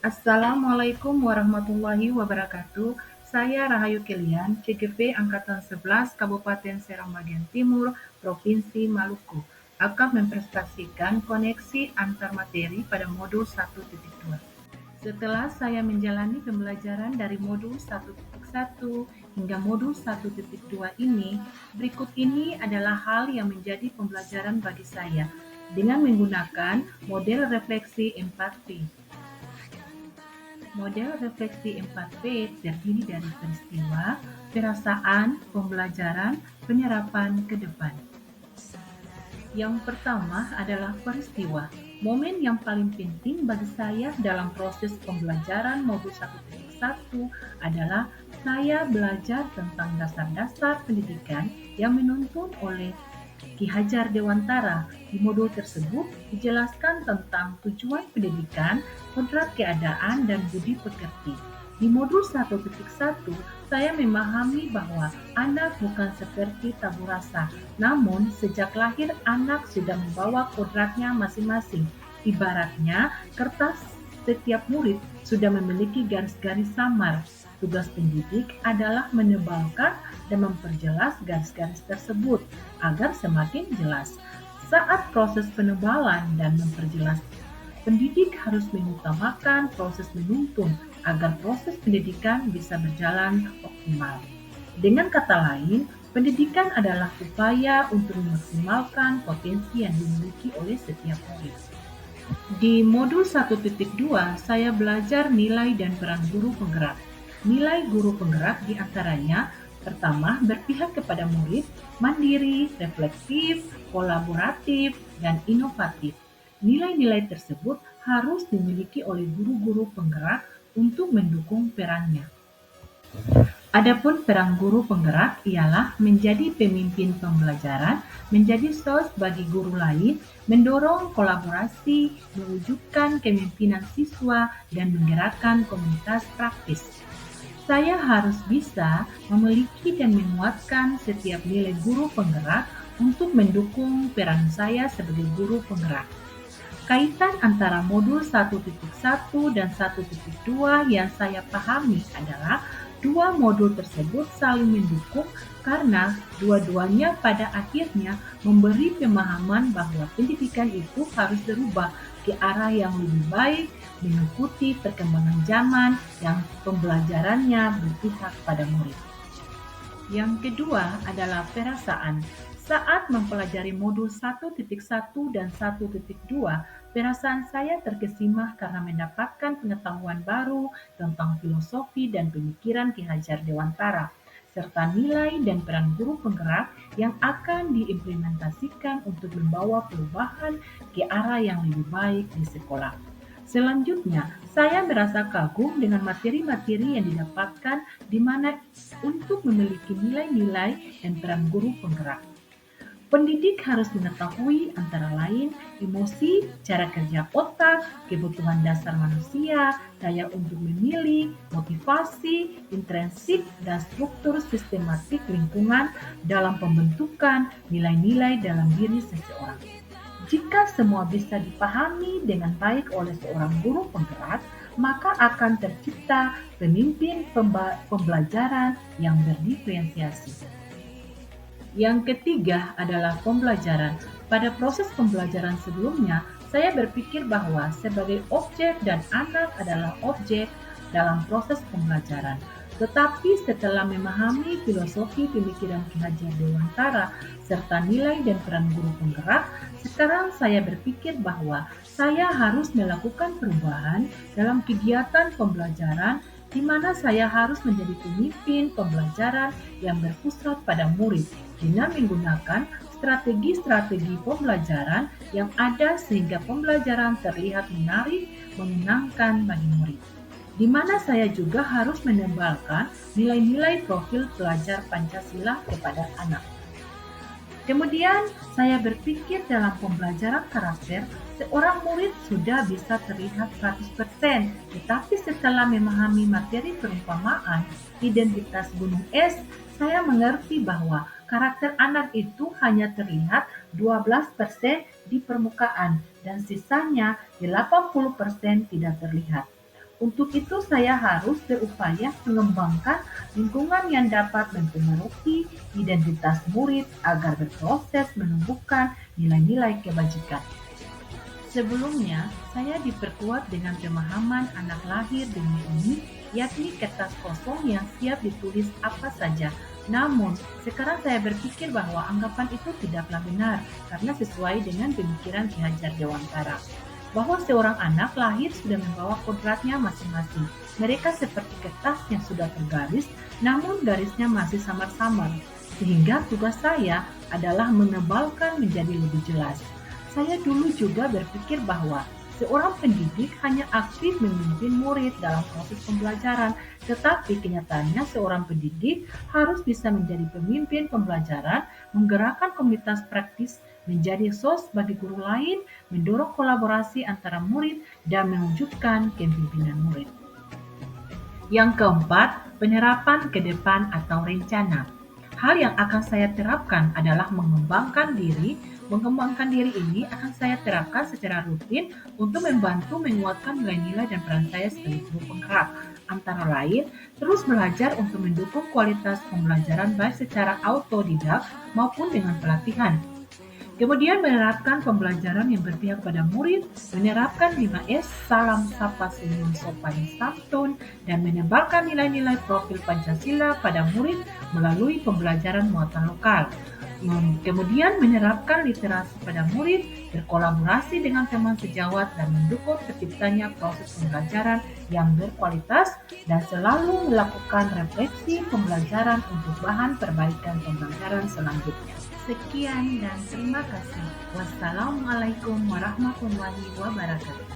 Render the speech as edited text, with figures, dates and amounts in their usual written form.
Assalamualaikum warahmatullahi wabarakatuh. Saya Rahayu Kilian, CGP Angkatan 11 Kabupaten Serang Bagian Timur, Provinsi Maluku, akan mempresentasikan koneksi antar materi pada modul 1.2. Setelah saya menjalani pembelajaran dari modul 1.1 hingga modul 1.2 ini, berikut ini adalah hal yang menjadi pembelajaran bagi saya dengan menggunakan model refleksi 4P. Model refleksi 4P terdiri dari peristiwa, perasaan, pembelajaran, penyerapan ke depan. Yang pertama adalah peristiwa. Momen yang paling penting bagi saya dalam proses pembelajaran modul 1.1 adalah saya belajar tentang dasar-dasar pendidikan yang menuntun oleh Ki Hajar Dewantara. Di modul tersebut dijelaskan tentang tujuan pendidikan, kodrat keadaan, dan budi pekerti. Di modul 1.1, saya memahami bahwa anak bukan seperti tabur rasa, namun sejak lahir anak sudah membawa kodratnya masing-masing. Ibaratnya, kertas setiap murid sudah memiliki garis-garis samar. Tugas pendidik adalah menebalkan dan memperjelas garis-garis tersebut agar semakin jelas. Saat proses penebalan dan memperjelas, pendidik harus mengutamakan proses menuntun agar proses pendidikan bisa berjalan optimal. Dengan kata lain, pendidikan adalah upaya untuk memaksimalkan potensi yang dimiliki oleh setiap murid. Di modul 1.2, saya belajar nilai dan peran guru penggerak. Nilai guru penggerak diantaranya, pertama, berpihak kepada murid, mandiri, refleksif, kolaboratif, dan inovatif. Nilai-nilai tersebut harus dimiliki oleh guru-guru penggerak untuk mendukung perannya. Adapun peran guru penggerak ialah menjadi pemimpin pembelajaran, menjadi sos bagi guru lain, mendorong kolaborasi, mewujudkan kepemimpinan siswa, dan menggerakkan komunitas praktis. Saya harus bisa memiliki dan menguatkan setiap nilai guru penggerak untuk mendukung peran saya sebagai guru penggerak. Kaitan antara modul 1.1 dan 1.2 yang saya pahami adalah dua modul tersebut saling mendukung karena dua-duanya pada akhirnya memberi pemahaman bahwa pendidikan itu harus berubah ke arah yang lebih baik, mengikuti perkembangan zaman yang pembelajarannya berpihak pada murid. Yang kedua adalah perasaan. Saat mempelajari modul 1.1 dan 1.2, perasaan saya terkesima karena mendapatkan pengetahuan baru tentang filosofi dan pemikiran Ki Hajar Dewantara, serta nilai dan peran guru penggerak yang akan diimplementasikan untuk membawa perubahan ke arah yang lebih baik di sekolah. Selanjutnya, saya merasa kagum dengan materi-materi yang didapatkan di mana untuk memiliki nilai-nilai dan peran guru penggerak. Pendidik harus mengetahui antara lain emosi, cara kerja otak, kebutuhan dasar manusia, daya untuk memilih, motivasi, intrinsik, dan struktur sistematik lingkungan dalam pembentukan nilai-nilai dalam diri seseorang. Jika semua bisa dipahami dengan baik oleh seorang guru penggerak, maka akan tercipta pemimpin pembelajaran yang berdiferensiasi. Yang ketiga adalah pembelajaran. Pada proses pembelajaran sebelumnya, saya berpikir bahwa sebagai objek dan anak adalah objek dalam proses pembelajaran. Tetapi setelah memahami filosofi pemikiran Ki Hajar Dewantara serta nilai dan peran guru penggerak, sekarang saya berpikir bahwa saya harus melakukan perubahan dalam kegiatan pembelajaran di mana saya harus menjadi pemimpin pembelajaran yang berpusat pada murid dengan menggunakan strategi-strategi pembelajaran yang ada sehingga pembelajaran terlihat menarik, menyenangkan bagi murid. Di mana saya juga harus menebalkan nilai-nilai profil pelajar Pancasila kepada anak. Kemudian, saya berpikir dalam pembelajaran karakter, seorang murid sudah bisa terlihat 100%, tetapi setelah memahami materi perumpamaan identitas gunung es, saya mengerti bahwa karakter anak itu hanya terlihat 12% di permukaan dan sisanya 80% tidak terlihat. Untuk itu saya harus berupaya mengembangkan lingkungan yang dapat mempengaruhi identitas murid agar berproses menumbuhkan nilai-nilai kebajikan. Sebelumnya, saya diperkuat dengan pemahaman anak lahir dunia ini, yakni kertas kosong yang siap ditulis apa saja. Namun, sekarang saya berpikir bahwa anggapan itu tidaklah benar karena sesuai dengan pemikiran Ki Hajar Dewantara, bahwa seorang anak lahir sudah membawa kodratnya masing-masing. Mereka seperti kertas yang sudah tergaris, namun garisnya masih samar-samar, sehingga tugas saya adalah menebalkan menjadi lebih jelas. Saya dulu juga berpikir bahwa seorang pendidik hanya aktif memimpin murid dalam proses pembelajaran, tetapi kenyataannya seorang pendidik harus bisa menjadi pemimpin pembelajaran, menggerakkan komunitas praktis, menjadi sos bagi guru lain, mendorong kolaborasi antara murid, dan mewujudkan kepemimpinan murid. Yang keempat, penerapan ke depan atau rencana. Hal yang akan saya terapkan adalah mengembangkan diri. Mengembangkan diri ini akan saya terapkan secara rutin untuk membantu menguatkan nilai-nilai dan peran saya sebagai guru penggerak. Antara lain, terus belajar untuk mendukung kualitas pembelajaran baik secara autodidak maupun dengan pelatihan. Kemudian menerapkan pembelajaran yang berpihak pada murid, menerapkan 5S, salam sapa senyum sopan santun, dan menebarkan nilai-nilai profil Pancasila pada murid melalui pembelajaran muatan lokal. Kemudian menerapkan literasi pada murid, berkolaborasi dengan teman sejawat, dan mendukung terciptanya proses pembelajaran yang berkualitas, dan selalu melakukan refleksi pembelajaran untuk bahan perbaikan pembelajaran selanjutnya. Sekian dan terima kasih. Wassalamualaikum warahmatullahi wabarakatuh.